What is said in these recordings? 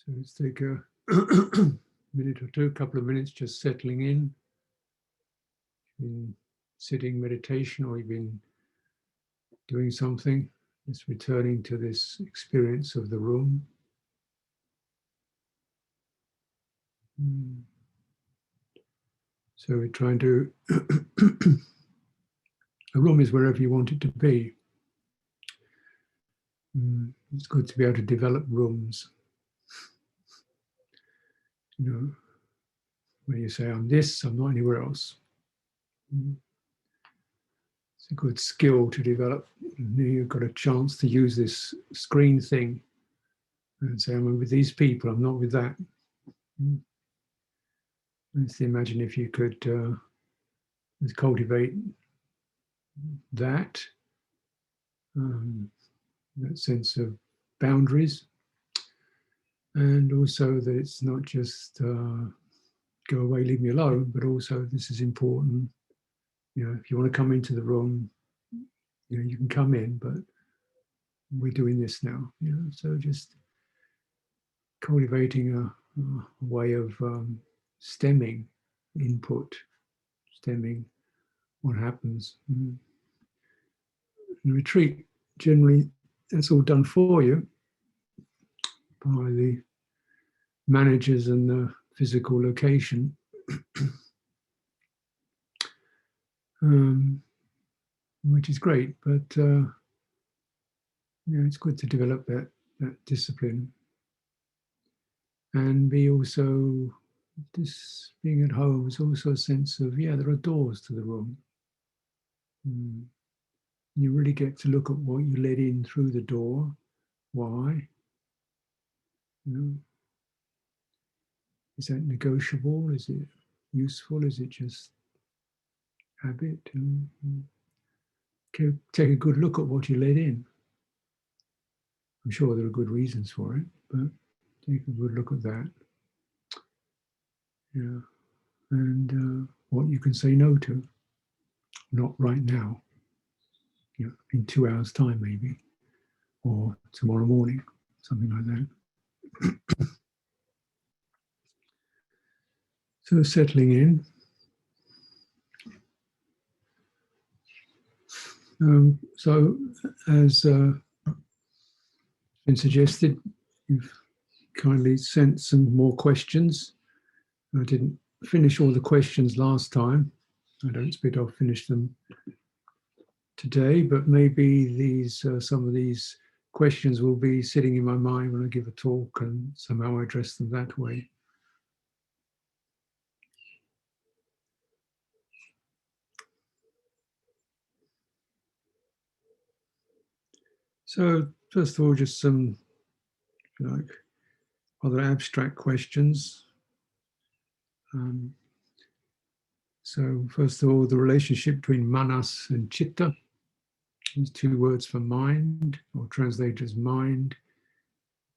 So let's take a minute or two, a couple of minutes, just settling in. You've been sitting meditation, or you've been doing something, just returning to this experience of the room. So we're trying to, a room is wherever you want it to be. It's good to be able to develop rooms. You know, when you say, I'm this, I'm not anywhere else. It's a good skill to develop. You've got a chance to use this screen thing and say, I'm with these people, I'm not with that. Let's imagine if you could cultivate that sense of boundaries, and also that it's not just go away, leave me alone, but also this is important. You know, if you want to come into the room, you know, you can come in, but we're doing this now. You know, so just cultivating a way of stemming input, stemming what happens. In retreat, generally, that's all done for you by the managers and the physical location. Which is great, but you know, it's good to develop that discipline, and be also this being at home is also a sense of, yeah, there are doors to the room. You really get to look at what you let in through the door. Why? You know, is that negotiable? Is it useful? Is it just habit? Take a good look at what you let in. I'm sure there are good reasons for it, but take a good look at that. Yeah, and what you can say no to. Not right now. You know, in 2 hours' time, maybe, or tomorrow morning, something like that. So settling in. So as been suggested, you've kindly sent some more questions. I didn't finish all the questions last time. I don't expect I'll finish them today, but maybe these some of these questions will be sitting in my mind when I give a talk, and somehow I address them that way. So first of all, just some like other abstract questions. So first of all, the relationship between manas and chitta. These two words for mind, or translated as mind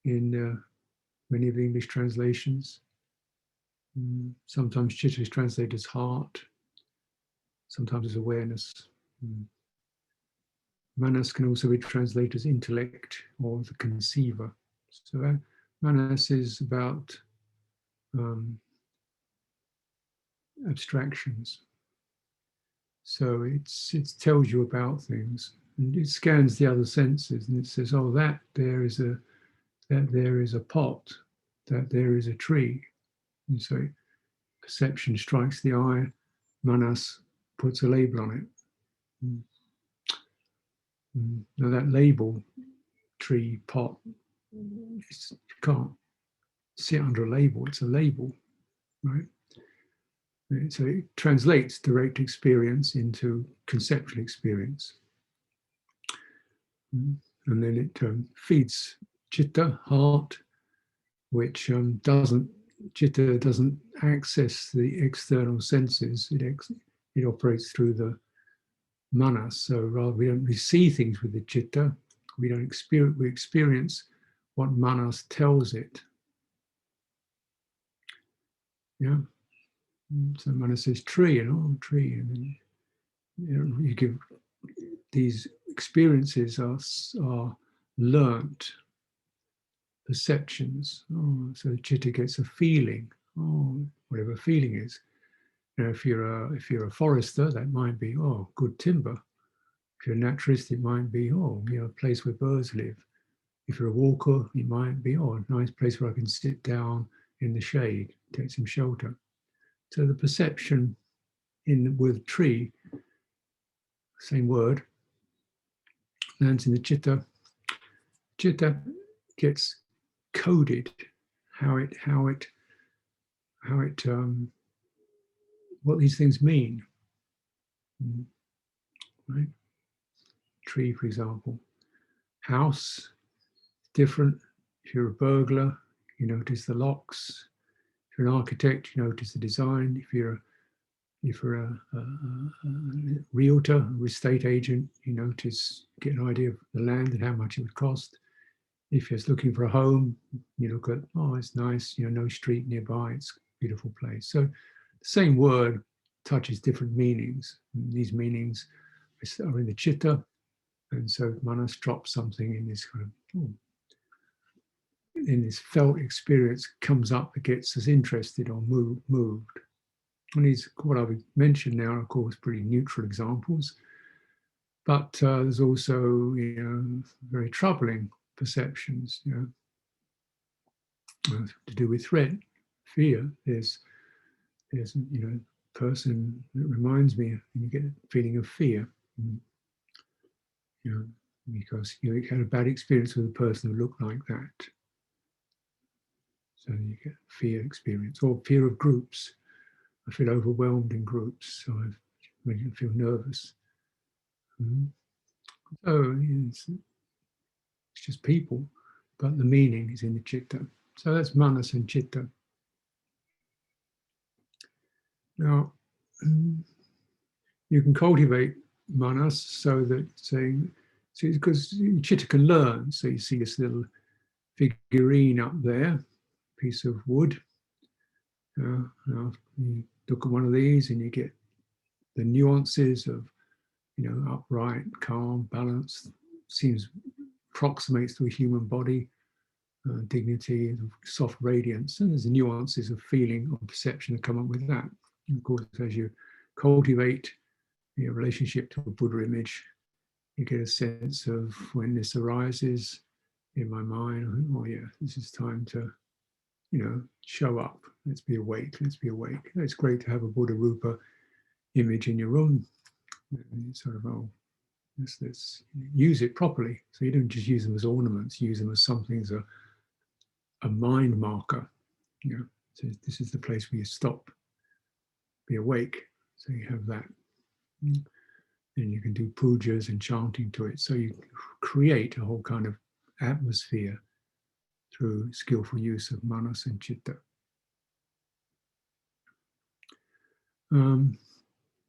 in many of the English translations. Sometimes chitta is translated as heart, sometimes as awareness. Manas can also be translated as intellect or the conceiver. So manas is about abstractions. So it tells you about things, and it scans the other senses, and it says, oh, that there is a pot, that there is a tree. And so perception strikes the eye, manas puts a label on it. Now that label, tree, pot, you can't sit under a label, it's a label, right? So it translates direct experience into conceptual experience. And then it feeds chitta, heart, which chitta doesn't access the external senses. It operates through the manas. So rather, we don't really see things with the chitta. We experience what manas tells it. Yeah. So manas says tree, and oh, tree, and then you give these experiences are learnt. perceptions. Oh, so the chitta gets a feeling. Oh, whatever feeling is. You know, if you're a forester, that might be, oh, good timber. If you're a naturalist, it might be, oh, you know, a place where birds live. If you're a walker, it might be, oh, a nice place where I can sit down in the shade, take some shelter. So the perception in with tree, same word, lands in the chitta. Chitta gets coded, how it what these things mean. Right? Tree, for example. House, different. If you're a burglar, you notice the locks. If you're an architect, you notice the design. If you're a realtor, a estate agent, you notice, get an idea of the land and how much it would cost. If you're looking for a home, you look at, oh, it's nice, you know, no street nearby, it's a beautiful place. So the same word touches different meanings. And these meanings are in the chitta, and so manas drops something in this kind of, in this felt experience, comes up that gets us interested or moved. And these, what I've mentioned now, are, of course, pretty neutral examples, but there's also, you know, very troubling perceptions, you know, to do with threat, fear. There's you know, person that reminds me, and you get a feeling of fear, you know, because you had a bad experience with a person who looked like that. So you get fear experience, or fear of groups. I feel overwhelmed in groups, so I feel nervous. So it's just people, but the meaning is in the chitta. So that's manas and chitta. Now, you can cultivate manas so that, saying, so because chitta can learn. So you see this little figurine up there, piece of wood. Now you look at one of these and you get the nuances of, you know, upright, calm, balanced, seems approximates to a human body, dignity, soft radiance, and there's the nuances of feeling or perception that come up with that. And of course, as you cultivate your relationship to a Buddha image, you get a sense of when this arises in my mind, oh yeah, this is time to, you know, show up. Let's be awake. Let's be awake. It's great to have a Buddha Rupa image in your room. And sort of, oh, let's use it properly. So you don't just use them as ornaments. Use them as something, as a mind marker. You know, so this is the place where you stop, be awake. So you have that. And you can do pujas and chanting to it. So you create a whole kind of atmosphere through skillful use of manas and chitta.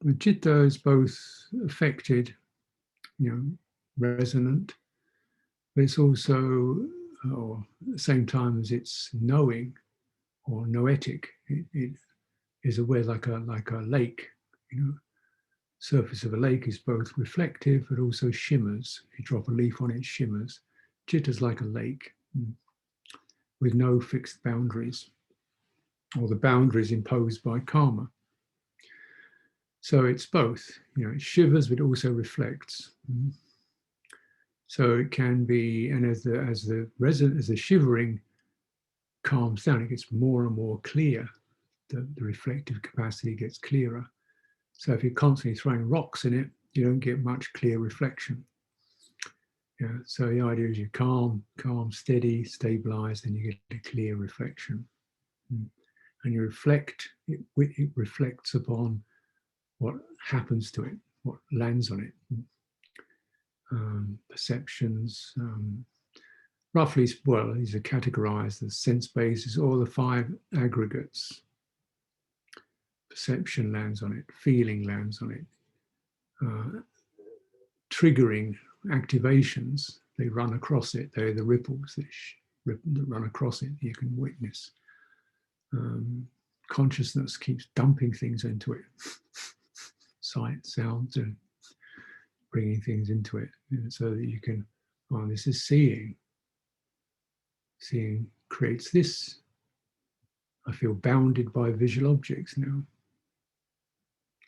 The chitta is both affected, you know, resonant, but it's also, or at the same time as it's knowing or noetic, it is aware, like a lake, you know. Surface of a lake is both reflective but also shimmers. If you drop a leaf on it, it shimmers. Chitta is like a lake with no fixed boundaries, or the boundaries imposed by karma. So it's both, you know, it shivers but also reflects. So it can be, and as the shivering calms down, it gets more and more clear. The reflective capacity gets clearer. So if you're constantly throwing rocks in it, you don't get much clear reflection. Yeah. So the idea is you calm, steady, stabilize, and you get a clear reflection. And you reflect, it reflects upon what happens to it, what lands on it. Perceptions, roughly, well, these are categorized as sense bases, or the 5 aggregates. Perception lands on it, feeling lands on it, triggering activations, they run across it. They're the ripples that run across it, you can witness. Consciousness keeps dumping things into it. Sight, sounds, and bringing things into it, so that you can, oh, this is seeing. seeing creates this. I feel bounded by visual objects now.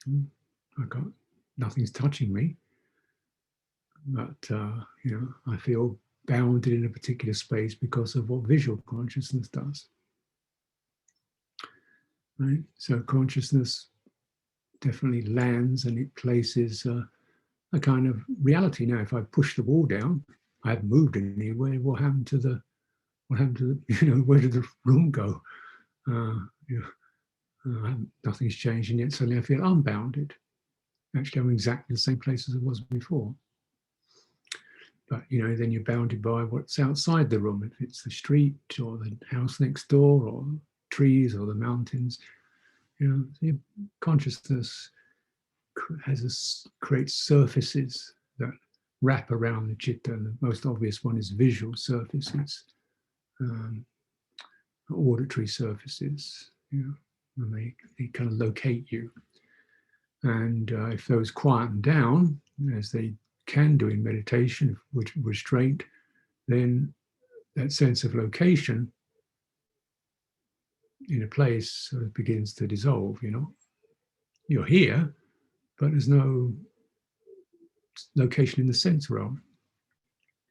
I got nothing's touching me, but you know, I feel bounded in a particular space because of what visual consciousness does. Right? So consciousness definitely lands and it places a kind of reality. Now, if I push the wall down, I haven't moved anywhere. What happened to the? What happened to the? You know, where did the room go? You know, nothing's changed, and yet suddenly I feel unbounded. Actually, I'm exactly the same place as I was before. But you know, then you're bounded by what's outside the room. If it's the street or the house next door, or trees or the mountains, you know, your consciousness creates surfaces that wrap around the chitta. And the most obvious one is visual surfaces, auditory surfaces. You know, and they kind of locate you. And if those quieten down, as they can do in meditation, with restraint, then that sense of location in a place sort of begins to dissolve. You know, you're here, but there's no location in the sense realm.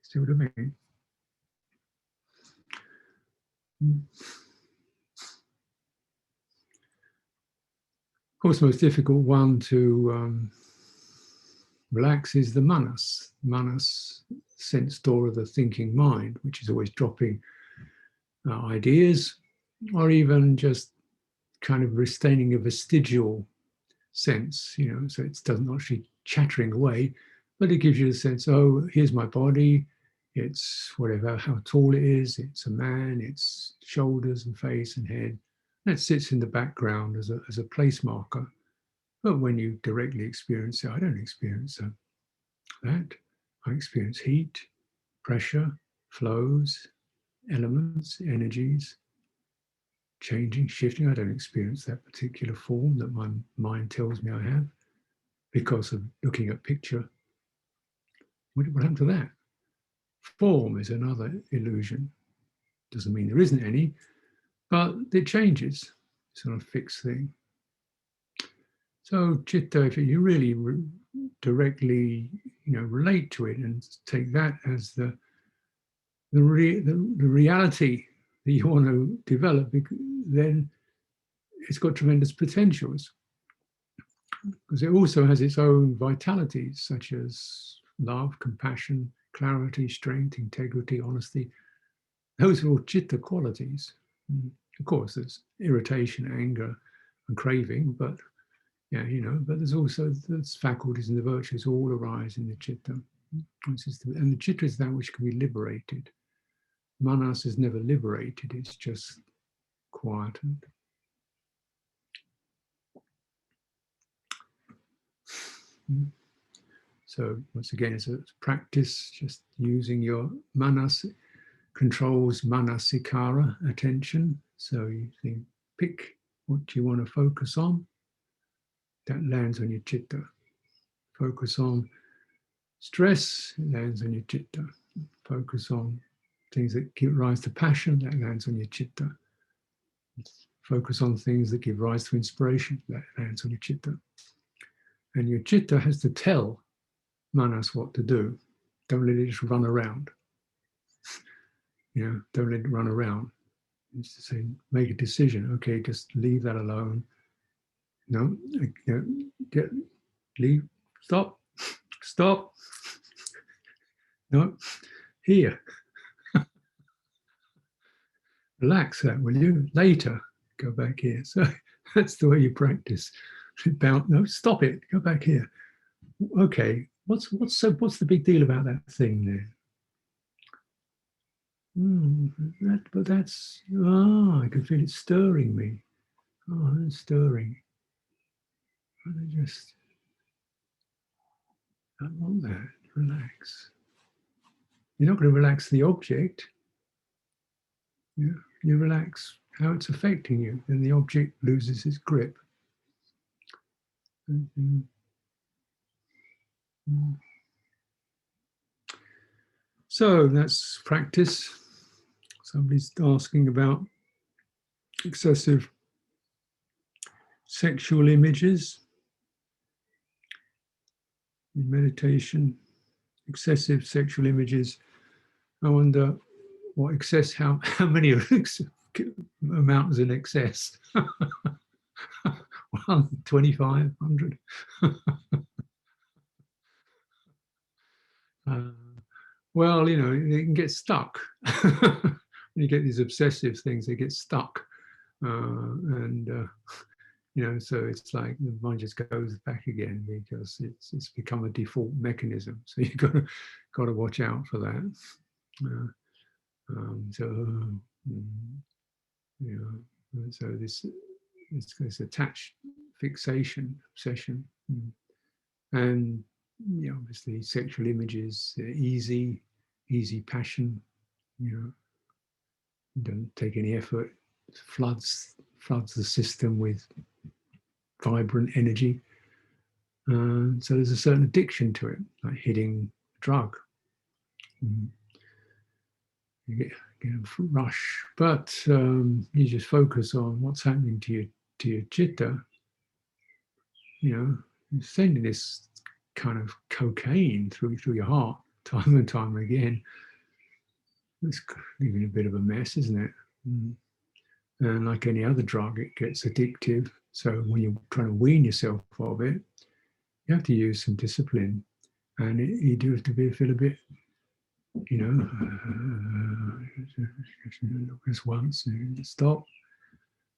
See what I mean? Of course, the most difficult one to relax is the manas. Manas, sense door of the thinking mind, which is always dropping ideas, or even just kind of retaining a vestigial sense, you know, so it doesn't actually chattering away, but it gives you the sense, oh, here's my body, it's whatever, how tall it is, it's a man, it's shoulders and face and head. That sits in the background as a place marker. But when you directly experience it, I don't experience that. I experience heat, pressure, flows, elements, energies, changing, shifting. I don't experience that particular form that my mind tells me I have because of looking at picture. What happened to that? Form is another illusion. Doesn't mean there isn't any, but it changes. It's not a fixed thing. So chitta, if you really directly, you know, relate to it and take that as the reality that you want to develop, then it's got tremendous potentials, because it also has its own vitalities, such as love, compassion, clarity, strength, integrity, honesty. Those are all chitta qualities. Of course, there's irritation, anger, and craving, but yeah, you know, but there's also those faculties and the virtues all arise in the chitta. And the chitta is that which can be liberated. Manas is never liberated, it's just quietened. So once again, it's a practice, just using your manas controls manasikara, attention. So you think, pick what you want to focus on. That lands on your chitta. Focus on stress, it lands on your chitta. Focus on things that give rise to passion, that lands on your chitta. Focus on things that give rise to inspiration, that lands on your chitta. And your chitta has to tell manas what to do. Don't let it just run around. You know, don't let it run around. It's to say, make a decision. Okay, just leave that alone. No, you know, leave. Stop. Stop. No, here. Relax that, will you? Later, go back here. So that's the way you practice. No, stop it. Go back here. Okay, what's the big deal about that thing there? But that's, I can feel it stirring me. Oh, it's stirring. I want that. Relax. You're not going to relax the object. You relax how it's affecting you, then the object loses its grip. So that's practice. Somebody's asking about excessive sexual images in meditation. Excessive sexual images. I wonder what excess, how many amounts in excess? 25, 100. Well, you know, they can get stuck. When you get these obsessive things, they get stuck. You know, so it's like the mind just goes back again because it's become a default mechanism. So you've got to watch out for that. You know, so this attached fixation, obsession, and you know, obviously sexual images, easy passion. You know, don't take any effort. Floods the system with vibrant energy. So there's a certain addiction to it, like hitting a drug. You get a rush, but you just focus on what's happening to your chitta. You know, you're sending this kind of cocaine through your heart time and time again. It's leaving a bit of a mess, isn't it? And like any other drug, it gets addictive. So when you're trying to wean yourself of it, you have to use some discipline, and you do have to feel a bit, you know, look this once and stop,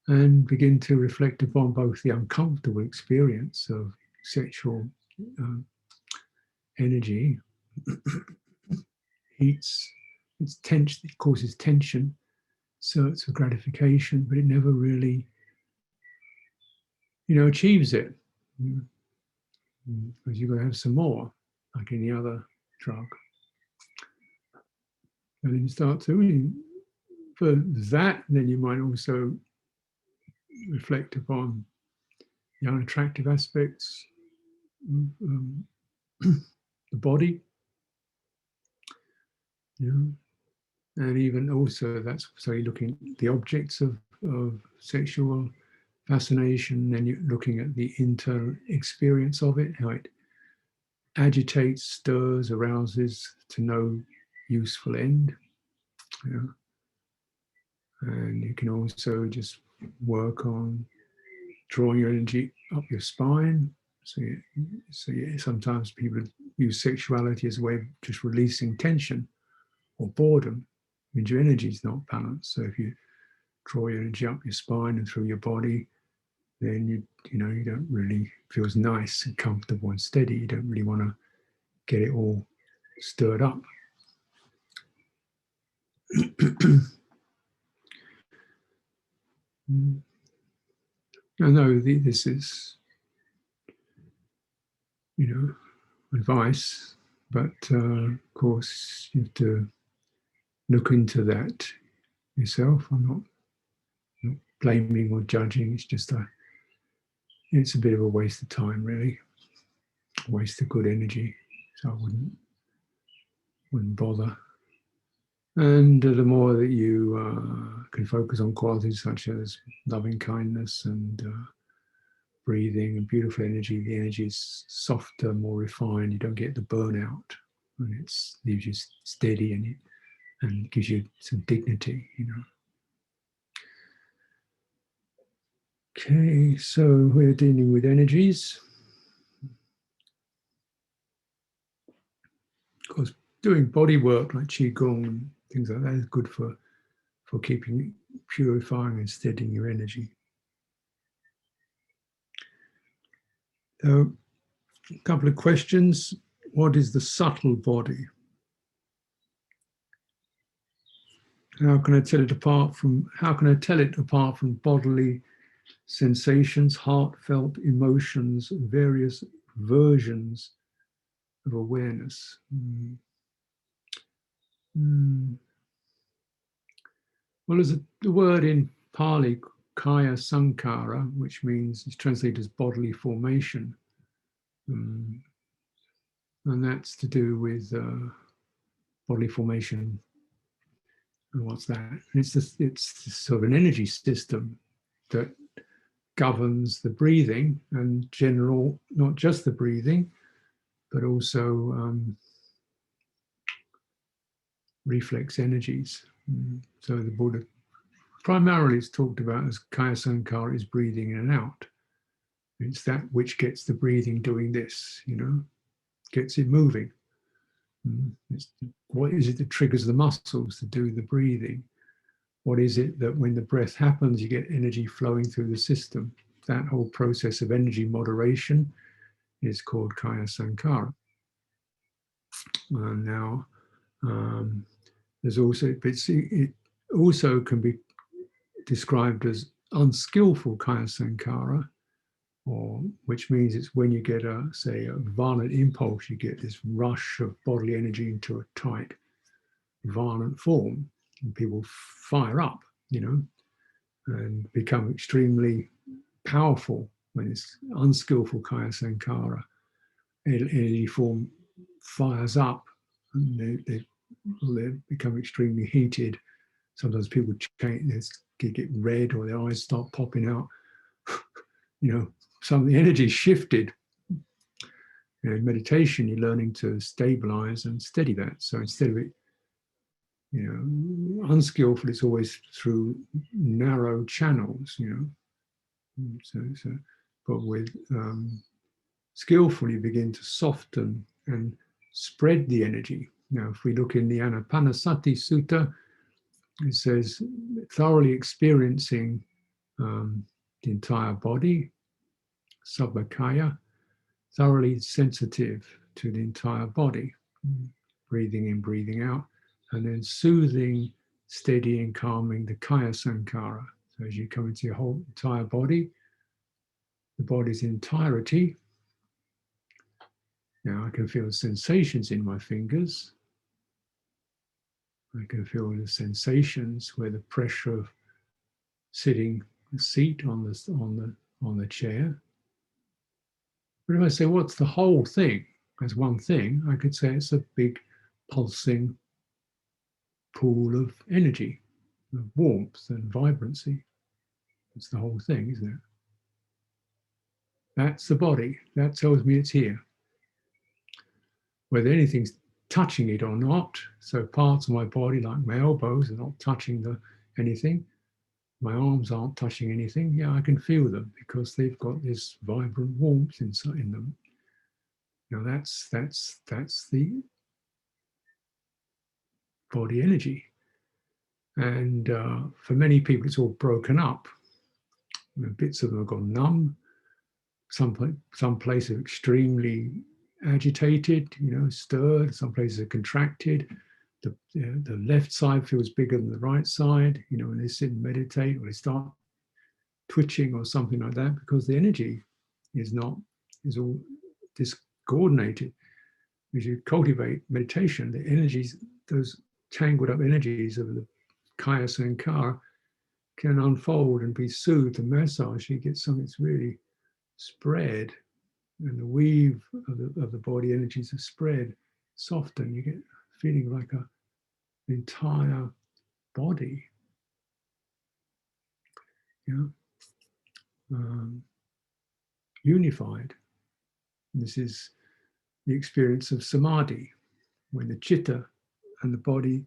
and begin to reflect upon both the uncomfortable experience of sexual energy, heats, it's tension, it causes tension, search for gratification, but it never really, you know, achieves it. Because you've got to have some more, like any other drug. And then you start to, for that, then you might also reflect upon the unattractive aspects of the body, you know, and even also that's, so you're looking at the objects of sexual fascination, then you're looking at the internal experience of it, how it agitates, stirs, arouses to no useful end. You know? And you can also just work on drawing your energy up your spine. Sometimes people use sexuality as a way of just releasing tension or boredom. I mean, your energy is not balanced. So if you draw your energy up your spine and through your body, then you know, you don't really, feels nice and comfortable and steady. You don't really want to get it all stirred up. I know this is, you know, advice, but of course you have to look into that yourself. I'm not blaming or judging. It's just it's a bit of a waste of time, really, a waste of good energy. So I wouldn't bother. And the more that you can focus on qualities such as loving kindness and breathing and beautiful energy, the energy is softer, more refined. You don't get the burnout, and it leaves you steady and gives you some dignity, you know. Okay, so we're dealing with energies. Of course, doing body work like qigong and things like that is good for keeping, purifying and steadying your energy. So, a couple of questions. What is the subtle body? How can I tell it apart from bodily sensations, heartfelt emotions, various versions of awareness? Well, there's the word in Pali, kaya sankara, which means, it's translated as bodily formation. And that's to do with bodily formation And what's that? And it's sort of an energy system that governs the breathing and general, not just the breathing, but also reflex energies. So the Buddha primarily is talked about as kaya sankhara is breathing in and out. It's that which gets the breathing doing this, gets it moving. What is it that triggers the muscles to do the breathing? What is it that when the breath happens, you get energy flowing through the system? That whole process of energy moderation is called kaya sankhara. Now, there's also, it also can be described as unskillful kaya sankhara, or which means it's when you get say a violent impulse, you get this rush of bodily energy into a tight, violent form, and people fire up, and become extremely powerful. When it's unskillful kaya sankhara, energy form fires up, and they become extremely heated. Sometimes people change, they get red, or their eyes start popping out. Some of the energy shifted. In meditation, you're learning to stabilize and steady that. So instead of it, unskillful, it's always through narrow channels, but with skillful, you begin to soften and spread the energy. Now, if we look in the Anapanasati Sutta, it says thoroughly experiencing the entire body, sabakaya, thoroughly sensitive to the entire body, breathing in, breathing out, and then soothing, steadying, calming the kaya sankhara. So as you come into your whole entire body, the body's entirety. Now I can feel sensations in my fingers. I can feel the sensations where the pressure of sitting the seat on the chair. But if I say, what's the whole thing? As one thing, I could say it's a big pulsing pool of energy, of warmth and vibrancy. It's the whole thing, isn't it? That's the body. That tells me it's here. Whether anything's touching it or not, so parts of my body, like my elbows, are not touching anything. My arms aren't touching anything. Yeah, I can feel them because they've got this vibrant warmth inside in them. That's the body energy. And for many people, it's all broken up. Bits of them have gone numb. Some places are extremely agitated, stirred. Some places are contracted. The left side feels bigger than the right side, when they sit and meditate, or they start twitching or something like that, because the energy is all discoordinated. As you cultivate meditation, the energies, those tangled up energies of the kaya sankhara, can unfold and be soothed and massaged. You get something that's really spread, and the weave of the body energies are spread, soften. You get feeling like an entire body. Unified. And this is the experience of samadhi, when the chitta and the body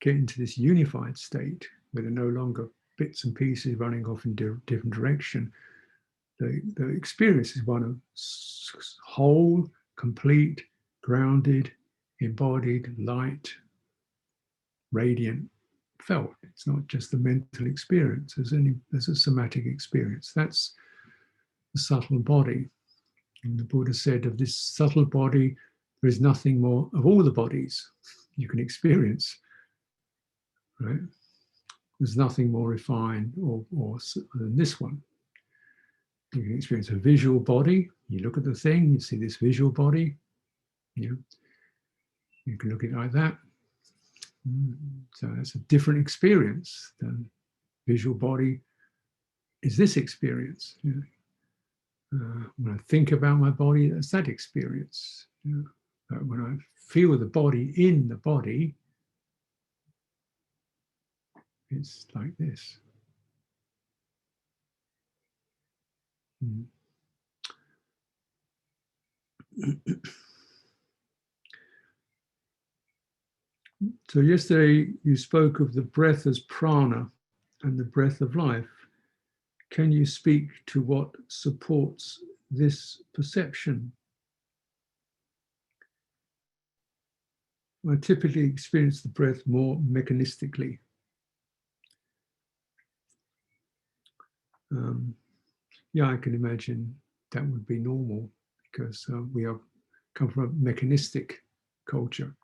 get into this unified state, where they're no longer bits and pieces running off in different direction. The experience is one of whole, complete, grounded, embodied, light, radiant, felt. It's not just a mental experience. There's a somatic experience. That's the subtle body. And the Buddha said of this subtle body, there is nothing more of all the bodies you can experience. Right? There's nothing more refined or than this one. You can experience a visual body. You look at the thing, you see this visual body. You can look at it like that. So that's a different experience than visual body is this experience. When I think about my body, that's that experience. When I feel the body in the body, It's like this. Mm. So yesterday you spoke of the breath as prana and the breath of life. Can you speak to what supports this perception? I typically experience the breath more mechanistically. Yeah, I can imagine that would be normal because we come from a mechanistic culture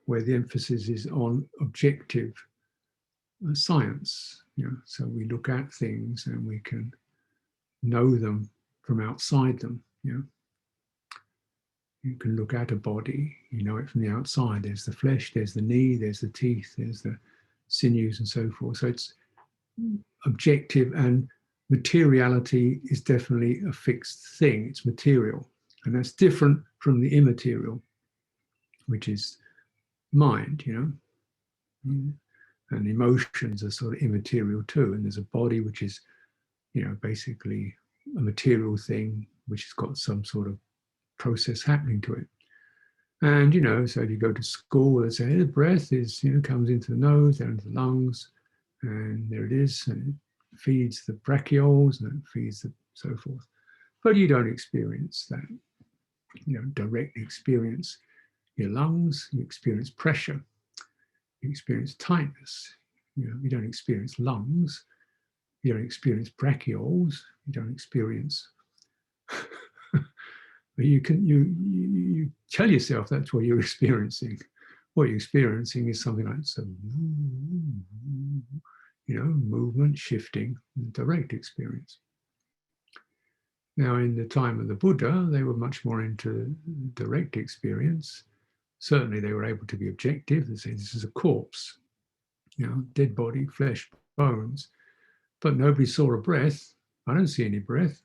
where the emphasis is on objective science. You know, so we look at things and we can know them from outside them. You know, you can look at a body, you know it from the outside. There's the flesh, there's the knee, there's the teeth, there's the sinews, and so forth. So it's objective, and materiality is definitely a fixed thing. It's material, and that's different from the immaterial, which is mind. You know, and emotions are sort of immaterial too. And there's a body which is, you know, basically a material thing which has got some sort of process happening to it. And, you know, so if you go to school, they say, hey, the breath is, you know, comes into the nose, down into the lungs, and there it is, and it feeds the brachioles, and it feeds the so forth. But you don't experience that, you know, directly experience your lungs, you experience pressure, you experience tightness, you know, you don't experience lungs, you don't experience brachioles, you don't experience but you tell yourself that's what you're experiencing. What you're experiencing is something like some, you know, movement, shifting, direct experience. Now, in the time of the Buddha, they were much more into direct experience. Certainly, they were able to be objective. They say this is a corpse, you know, dead body, flesh, bones. But nobody saw a breath. I don't see any breath.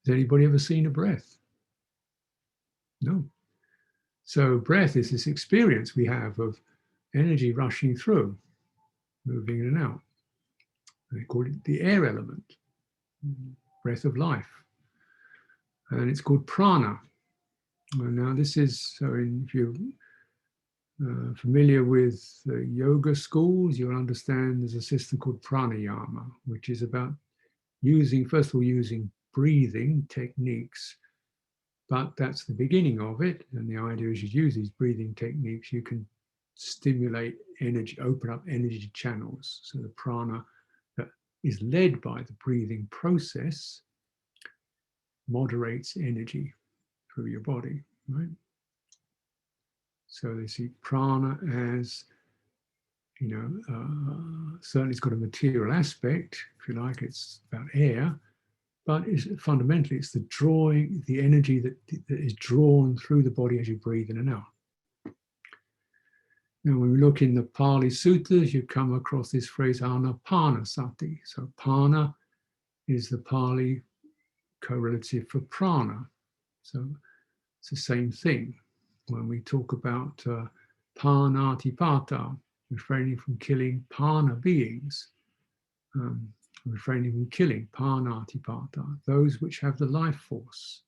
Has anybody ever seen a breath? No. So breath is this experience we have of energy rushing through, moving in and out. They call it the air element, breath of life. And it's called prana. And now this is, so if you're familiar with yoga schools, you'll understand there's a system called pranayama, which is about using, first of all, using breathing techniques. But that's the beginning of it. And the idea is you use these breathing techniques, you can stimulate energy, open up energy channels. So the prana that is led by the breathing process moderates energy through your body, right? So they see prana as, you know, certainly it's got a material aspect, if you like, it's about air, but fundamentally it's the drawing, the energy that is drawn through the body as you breathe in and out. Now, when we look in the Pali Sutras, you come across this phrase anapanasati. So pana is the Pali correlative for prana. So it's the same thing. When we talk about panatipata, refraining from killing pana beings, refraining from killing panatipata, those which have the life force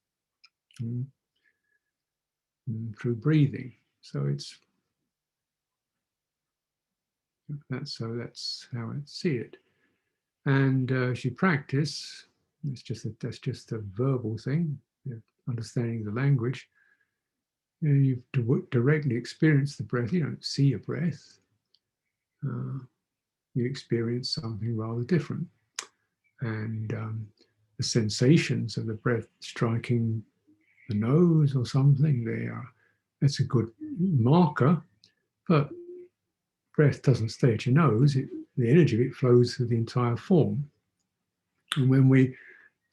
through breathing. So it's that's how I see it. And as you practice, that's just a verbal thing, understanding the language. You directly experience the breath. You don't see a breath. You experience something rather different. And the sensations of the breath striking the nose or something, that's a good marker. But breath doesn't stay at your nose. The energy of it flows through the entire form. And when we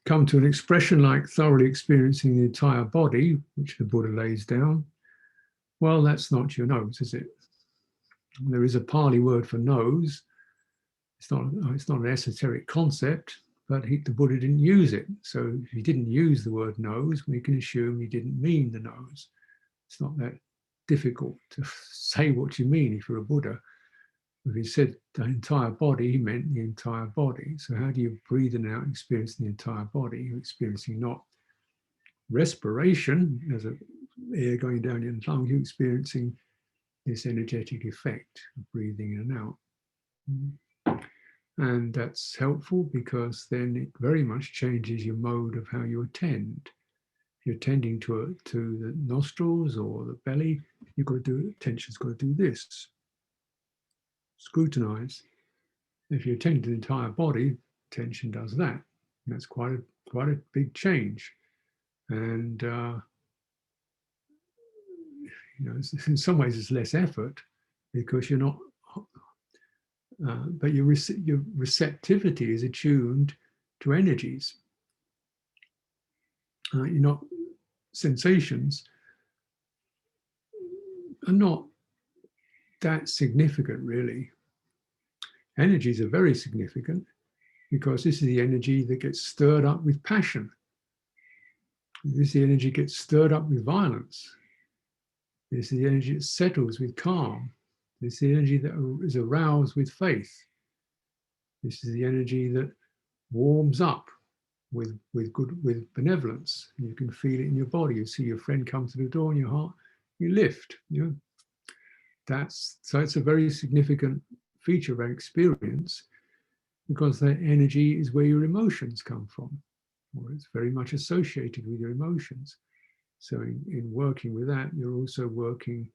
come to an expression like thoroughly experiencing the entire body, which the Buddha lays down, well, that's not your nose, is it? There is a Pali word for nose. It's not an esoteric concept, but the Buddha didn't use it. So if he didn't use the word nose, we can assume he didn't mean the nose. It's not that difficult to say what you mean if you're a Buddha. If he said the entire body, he meant the entire body. So how do you breathe in and out and experience the entire body? You're experiencing not respiration as a air going down your lungs, you're experiencing this energetic effect of breathing in and out. And that's helpful because then it very much changes your mode of how you attend. If you're tending to the nostrils or the belly, you've got to do, attention's got to do this. Scrutinize. If you're tending to the entire body, attention does that. And that's quite a big change. And in some ways it's less effort because you're not, but your receptivity is attuned to energies. You're not, sensations are not that significant really. Energies are very significant because this is the energy that gets stirred up with passion. This is the energy gets stirred up with violence. This is the energy that settles with calm. This is the energy that is aroused with faith. This is the energy that warms up with benevolence. You can feel it in your body. You see your friend come to the door in your heart, you lift. So it's a very significant feature of our experience because that energy is where your emotions come from, or it's very much associated with your emotions. So in working with that, you're also working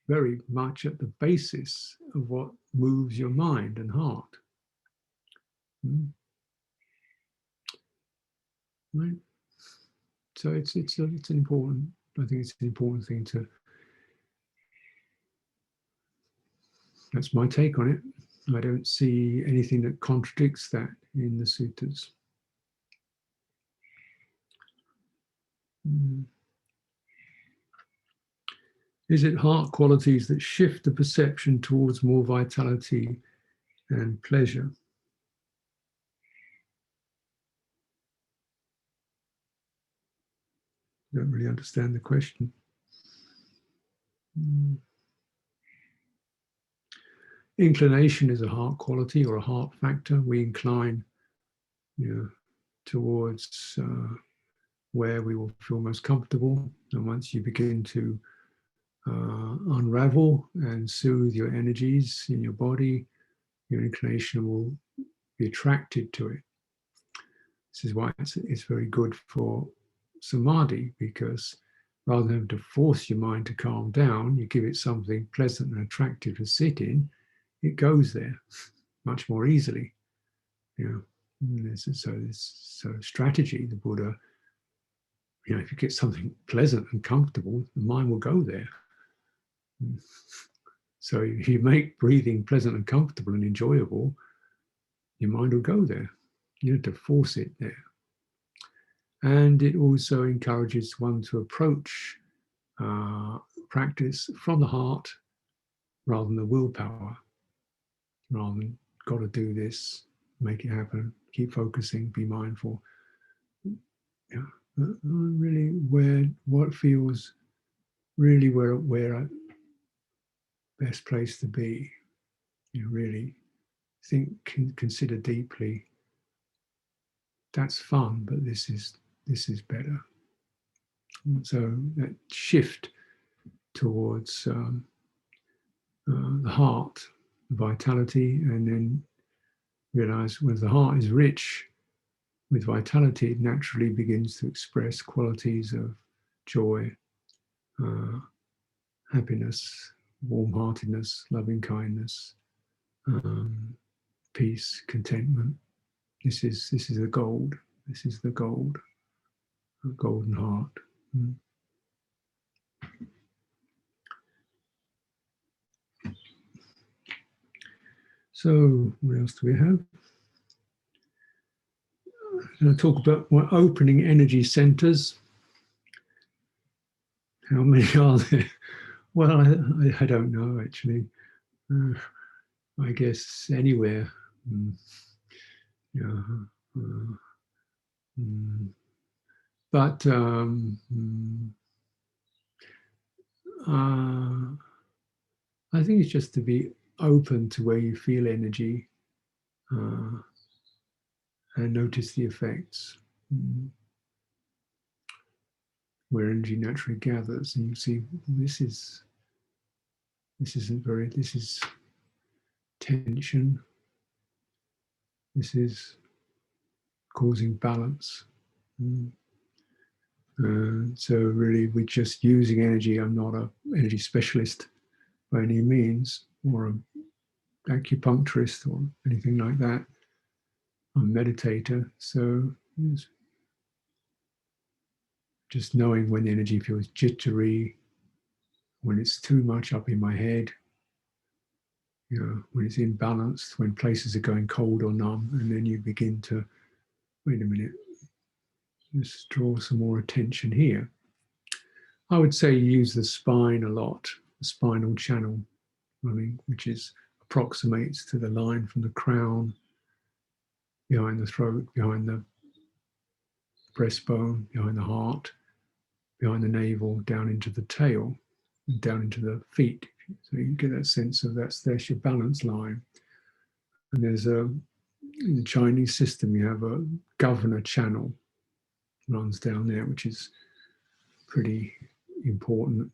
very much at the basis of what moves your mind and heart. Right? So it's an important, I think it's an important thing to, that's my take on it. I don't see anything that contradicts that in the suttas. Is it heart qualities that shift the perception towards more vitality and pleasure? I don't really understand the question. Inclination is a heart quality or a heart factor. We incline towards where we will feel most comfortable. And once you begin to unravel and soothe your energies in your body, your inclination will be attracted to it. This is why it's very good for samadhi, because rather than having to force your mind to calm down, you give it something pleasant and attractive to sit in, it goes there much more easily. So strategy, the Buddha, if you get something pleasant and comfortable, the mind will go there. So if you make breathing pleasant and comfortable and enjoyable, your mind will go there. You don't have to force it there. And it also encourages one to approach practice from the heart rather than the willpower, rather than got to do this, make it happen, keep focusing, be mindful. Really what feels really where best place to be. Really think, consider deeply. That's fun, but this is better. And so that shift towards the heart, vitality, and then realize when the heart is rich with vitality, it naturally begins to express qualities of joy, happiness, warm-heartedness, loving kindness, peace, contentment. This is the gold. This is the gold, a golden heart. So what else do we have? I'm going to talk about more opening energy centers. How many are there? Well, I don't know actually. I guess anywhere. But I think it's just to be open to where you feel energy and notice the effects. Where energy naturally gathers, and you see this is tension. This is causing balance. So really, we're just using energy. I'm not an energy specialist by any means, or an acupuncturist or anything like that. I'm a meditator, so just knowing when the energy feels jittery, when it's too much up in my head, when it's imbalanced, when places are going cold or numb, and then you begin to, wait a minute, just draw some more attention here. I would say use the spine a lot, the spinal channel, which approximates to the line from the crown, behind the throat, behind the breastbone, behind the heart, behind the navel, down into the tail, and down into the feet. So you get that sense of there's your balance line. And there's in the Chinese system, you have a governor channel runs down there, which is pretty important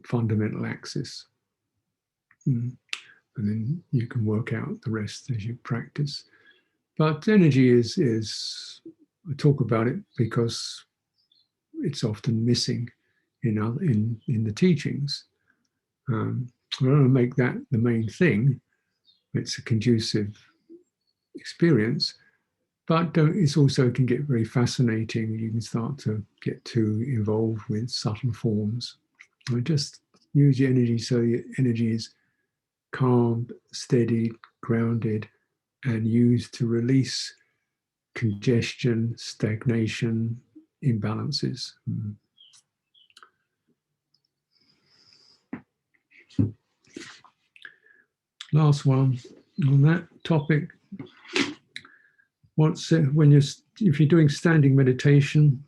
fundamental axis. And then you can work out the rest as you practice. But energy is I talk about it because it's often missing in the teachings. I don't want to make that the main thing. It's a conducive experience, but it also can get very fascinating. You can start to get too involved with subtle forms. Just use your energy so your energy is calmed, steady, grounded, and used to release congestion, stagnation, imbalances. Last one on that topic. If you're doing standing meditation,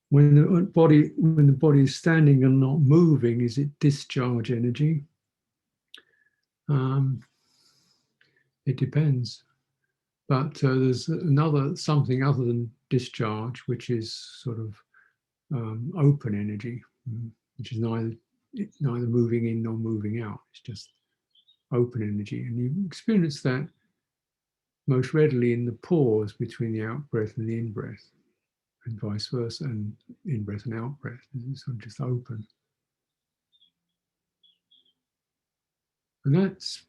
when the body is standing and not moving, is it discharge energy? It depends. But there's something other than discharge, which is sort of open energy, which is neither moving in nor moving out. It's just open energy. And you experience that most readily in the pause between the out-breath and the in-breath, and vice versa, and in-breath and out-breath. It's sort of just open. And that's,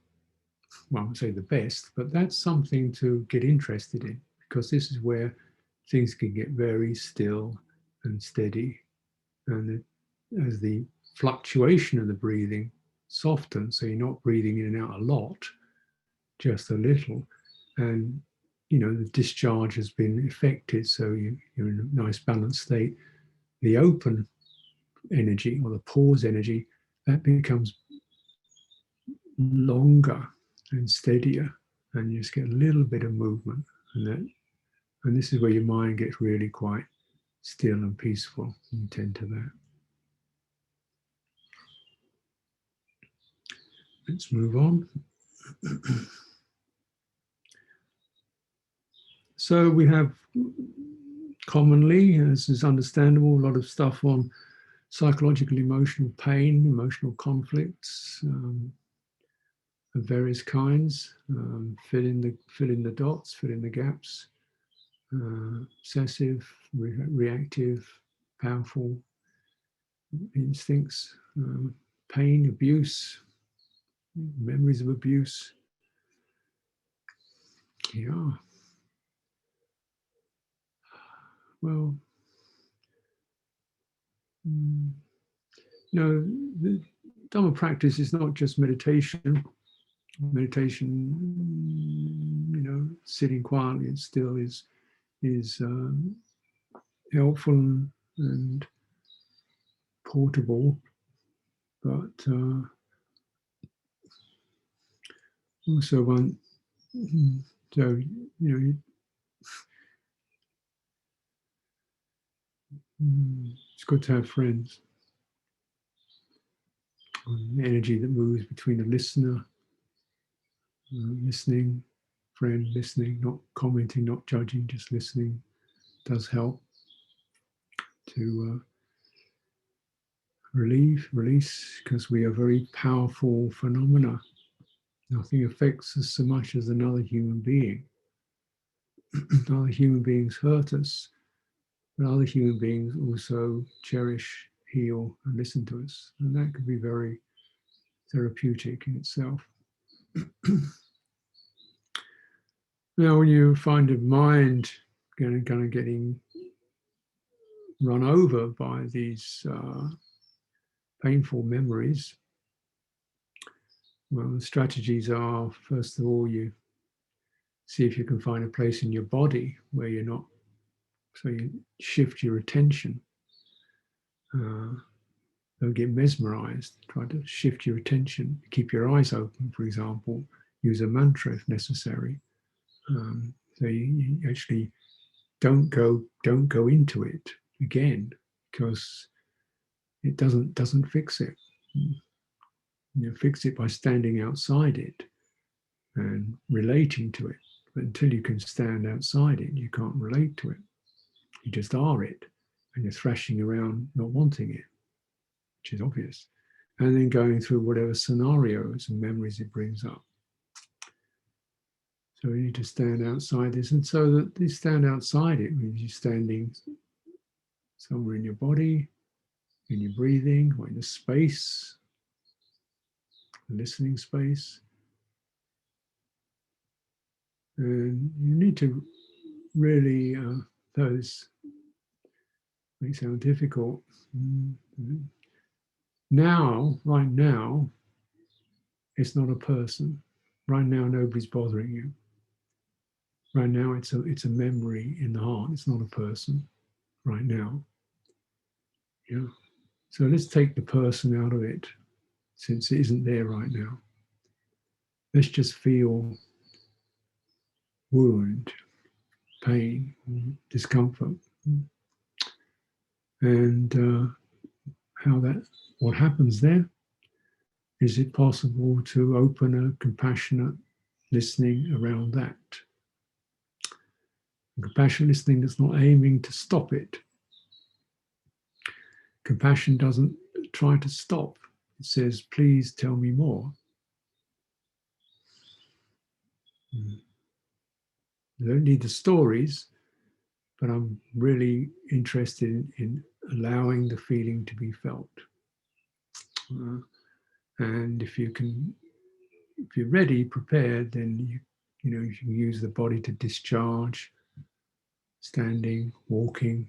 well, I would say the best, but that's something to get interested in, because this is where things can get very still and steady. And as the fluctuation of the breathing softens, so you're not breathing in and out a lot, just a little, and the discharge has been effected, so you're in a nice balanced state. The open energy, or the pause energy, that becomes longer and steadier, and you just get a little bit of movement, and this is where your mind gets really quite still and peaceful. You tend to that. Let's move on. So we have commonly, as is understandable, a lot of stuff on psychological, emotional pain, emotional conflicts of various kinds. Fill in the dots, fill in the gaps. Obsessive, reactive, powerful instincts, pain, abuse, memories of abuse. Yeah. Well, the Dhamma practice is not just meditation. Meditation, sitting quietly and still is helpful and portable, but also one. So it's good to have friends. Energy that moves between a listener Listening, friend, listening, not commenting, not judging, just listening does help to release, because we are very powerful phenomena. Nothing affects us so much as another human being. Other human beings hurt us, but other human beings also cherish, heal, and listen to us. And that can be very therapeutic in itself. Now, when you find a mind kind of getting run over by these painful memories, well, the strategies are, first of all, you see if you can find a place in your body where you're not, so you shift your attention. Don't get mesmerized. Try to shift your attention. Keep your eyes open, for example. Use a mantra if necessary. So you actually don't go into it again, because it doesn't fix it. You fix it by standing outside it and relating to it. But until you can stand outside it, you can't relate to it. You just are it, and you're thrashing around not wanting it, which is obvious. And then going through whatever scenarios and memories it brings up. So you need to stand outside this. And so that you stand outside it means you're standing somewhere in your body, in your breathing, or in the space, the listening space. And you need to really, those may sound difficult. Now, right now, it's not a person. Right now, nobody's bothering you. Right now, it's a memory in the heart. It's not a person. Right now, yeah. So let's take the person out of it, since it isn't there right now. Let's just feel wound, pain, discomfort, and what happens there. Is it possible to open a compassionate listening around that? Compassionate listening is not aiming to stop it. Compassion doesn't try to stop. It says, please tell me more. You don't need the stories, but I'm really interested in allowing the feeling to be felt. And if you're ready, prepared, then you can use the body to discharge, standing, walking,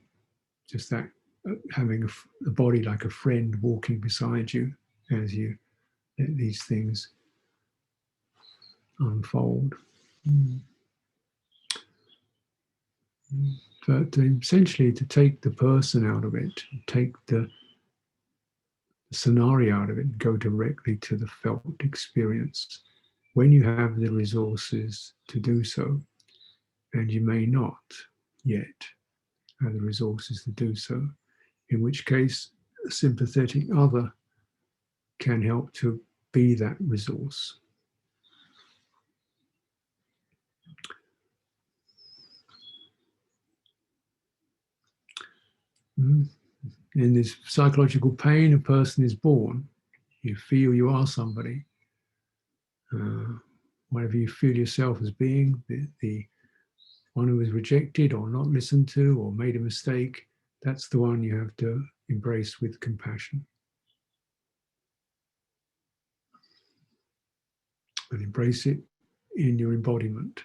just that, having the body like a friend walking beside you as you let these things unfold. But essentially, to take the person out of it, take the scenario out of it, and go directly to the felt experience when you have the resources to do so. And you may not yet have the resources to do so, in which case a sympathetic other can help to be that resource. In this psychological pain, a person is born. You feel you are somebody. Whatever you feel yourself as being, the one who was rejected or not listened to or made a mistake, that's the one you have to embrace with compassion. And embrace it in your embodiment.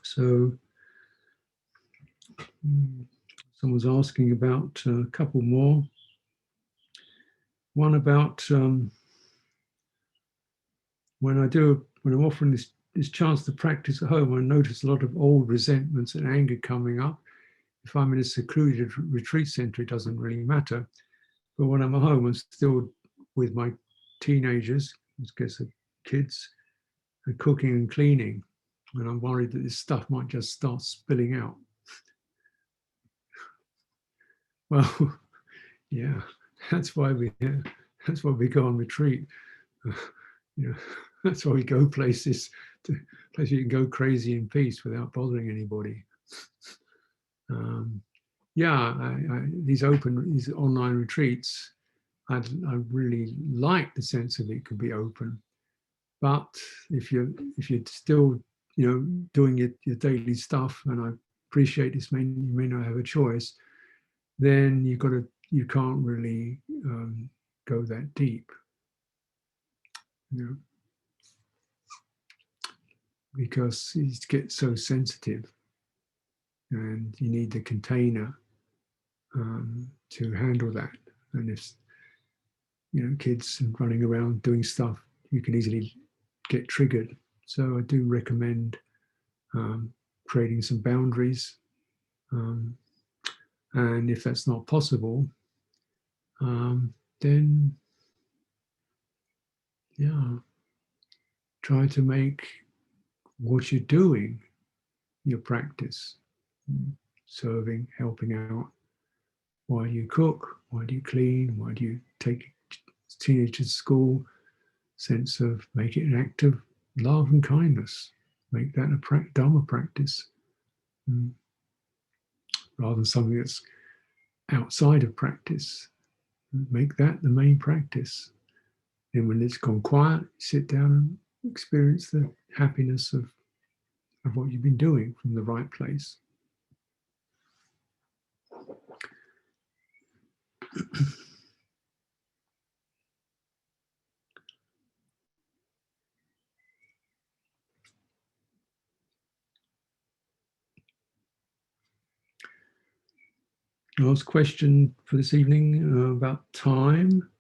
So someone's asking about a couple more. One about when I'm offering this chance to practice at home, I notice a lot of old resentments and anger coming up. If I'm in a secluded retreat center, it doesn't really matter. But when I'm at home, I'm still with my teenagers, I guess the kids, and cooking and cleaning. And I'm worried that this stuff might just start spilling out. Well, yeah, that's why we go on retreat. You know, that's why we go places you can go crazy in peace without bothering anybody. Yeah, these online retreats, I really like the sense of it could be open. But if you're still doing your daily stuff, and I appreciate this, you may not have a choice, then you can't really go that deep, because it gets so sensitive, and you need the container to handle that. And if kids running around doing stuff, you can easily get triggered. So I do recommend creating some boundaries. And if that's not possible, then try to make what you're doing your practice. Serving, helping out. Why do you cook? Why do you clean? Why do you take teenagers to school? Sense of make it an act of love and kindness. Make that a Dharma practice, rather than something that's outside of practice. Make that the main practice. And when it's gone quiet, sit down and experience the happiness of what you've been doing from the right place. Last question for this evening about time.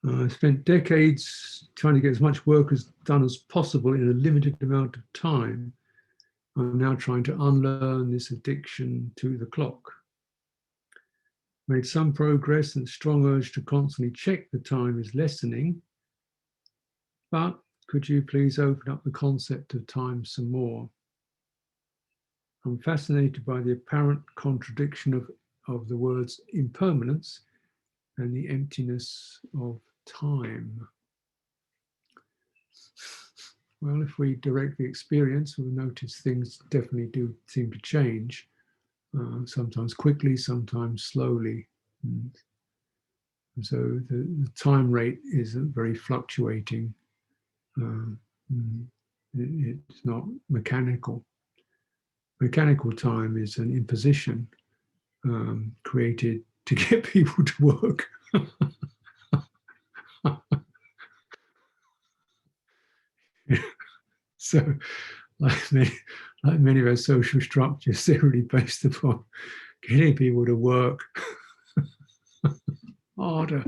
I spent decades trying to get as much work done as possible in a limited amount of time. I'm now trying to unlearn this addiction to the clock. Made some progress, and the strong urge to constantly check the time is lessening. But could you please open up the concept of time some more? I'm fascinated by the apparent contradiction of the words impermanence and the emptiness of time. Well, if we direct the experience, we'll notice things definitely do seem to change, sometimes quickly, sometimes slowly. And so the time rate is very fluctuating. It's not mechanical. Mechanical time is an imposition created to get people to work. So, like many of our social structures, they're really based upon getting people to work harder,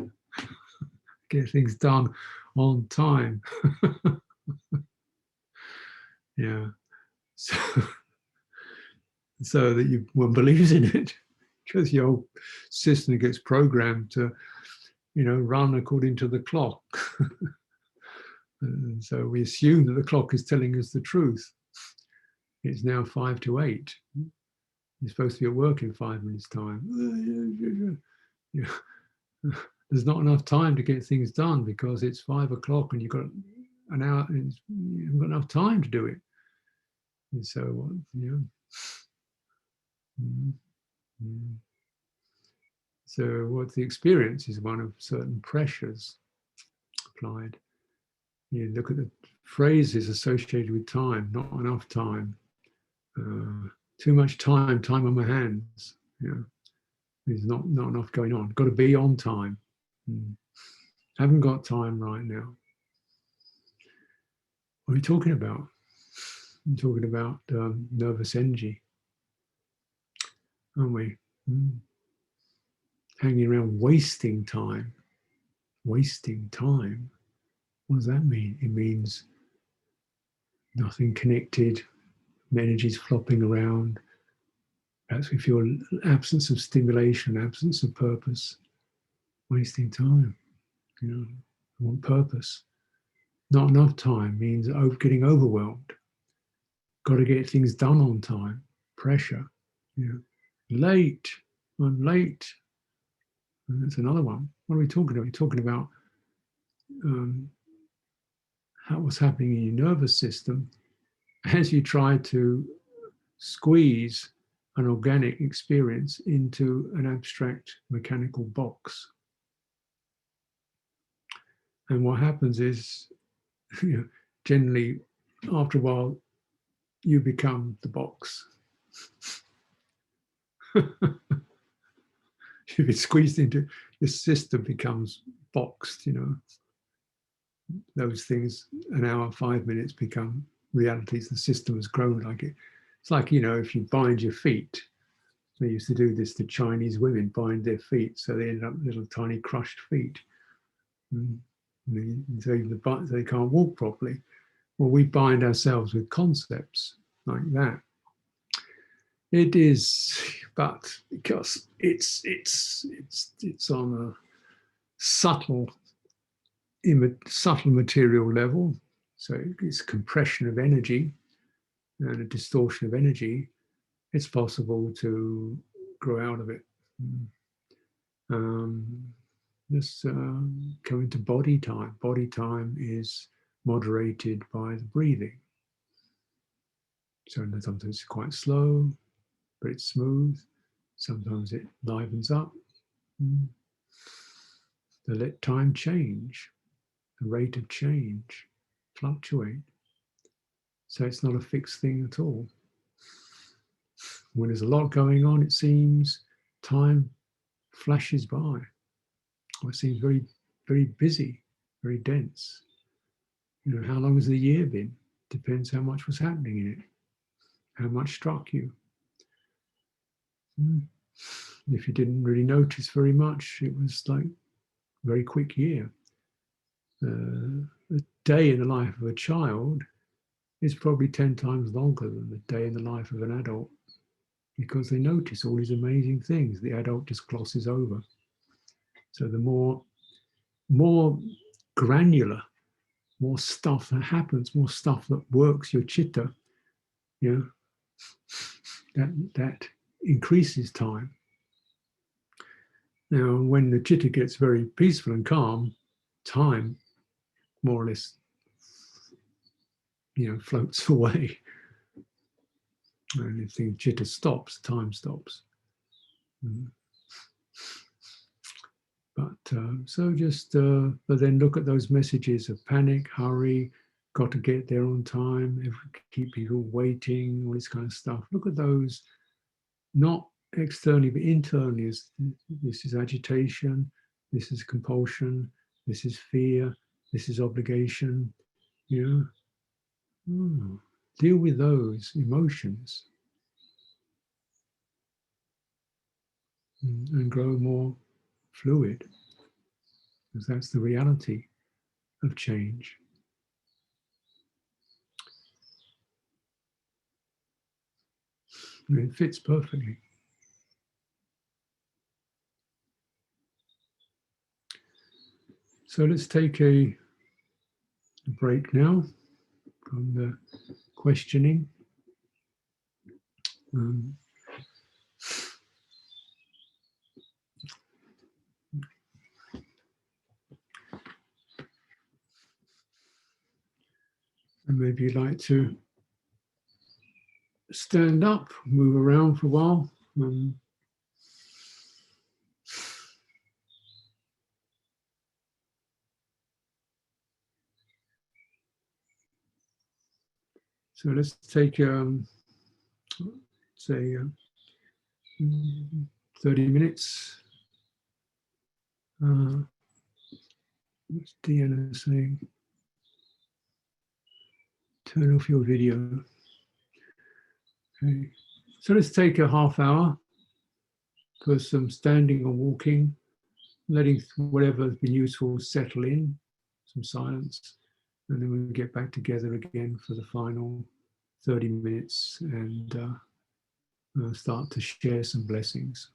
get things done on time. Yeah. So that one believes in it, because your whole system gets programmed to, run according to the clock. And so we assume that the clock is telling us the truth. It's now 5 to 8. You're supposed to be at work in 5 minutes' time. There's not enough time to get things done because it's 5 o'clock and you've got an hour and you haven't got enough time to do it. And so, So what the experience is one of certain pressures applied. You look at the phrases associated with time: not enough time, too much time on my hands. There's not enough going on. Got to be on time. Haven't got time right now. What are we talking about? I'm talking about nervous energy, aren't we? Hanging around wasting time. Wasting time. What does that mean? It means nothing connected, energies flopping around. Perhaps we feel absence of stimulation, absence of purpose, wasting time. You know, I want purpose. Not enough time means getting overwhelmed. Got to get things done on time. Pressure. You know, late. I'm late. And that's another one. What are we talking about? We're talking about what's happening in your nervous system as you try to squeeze an organic experience into an abstract mechanical box. And what happens is, you know, generally, after a while, you become the box. If it's squeezed into your system, becomes boxed. You know, those things, an hour, 5 minutes, become realities. The system has grown like it. It's like, you know, if you bind your feet. They used to do this to Chinese women, bind their feet, so they ended up with little tiny crushed feet. So they can't walk properly. Well, we bind ourselves with concepts like that. It is, but because it's on a subtle material level, so it's compression of energy and a distortion of energy, it's possible to grow out of it. Just coming to body time. Body time is moderated by the breathing. So sometimes it's quite slow, but it's smooth. Sometimes it livens up. To let time change, the rate of change fluctuate. So it's not a fixed thing at all. When there's a lot going on, it seems time flashes by. Or it seems very, very busy, very dense. You know, how long has the year been? Depends how much was happening in it, how much struck you. If you didn't really notice very much, it was like a very quick year. A day in the life of a child is probably 10 times longer than the day in the life of an adult, because they notice all these amazing things the adult just glosses over. So the more granular, more stuff that happens, more stuff that works your chitta, you know, that increases time. Now, when the chitta gets very peaceful and calm, time more or less, you know, floats away. And if the chitta stops, time stops. But so just, but then look at those messages of panic, hurry, got to get there on time, keep people waiting, all this kind of stuff. Look at those, not externally, but internally. As this is agitation, this is compulsion, this is fear, this is obligation. You know, deal with those emotions and grow more fluid, because that's the reality of change. And it fits perfectly. So let's take a break now from the questioning. And maybe you'd like to stand up, move around for a while. So let's take, say, 30 minutes. What's Deanna saying? Turn off your video. Okay. So let's take a half hour for some standing or walking, letting whatever has been useful settle in, some silence. and then we'll get back together again for the final 30 minutes and start to share some blessings.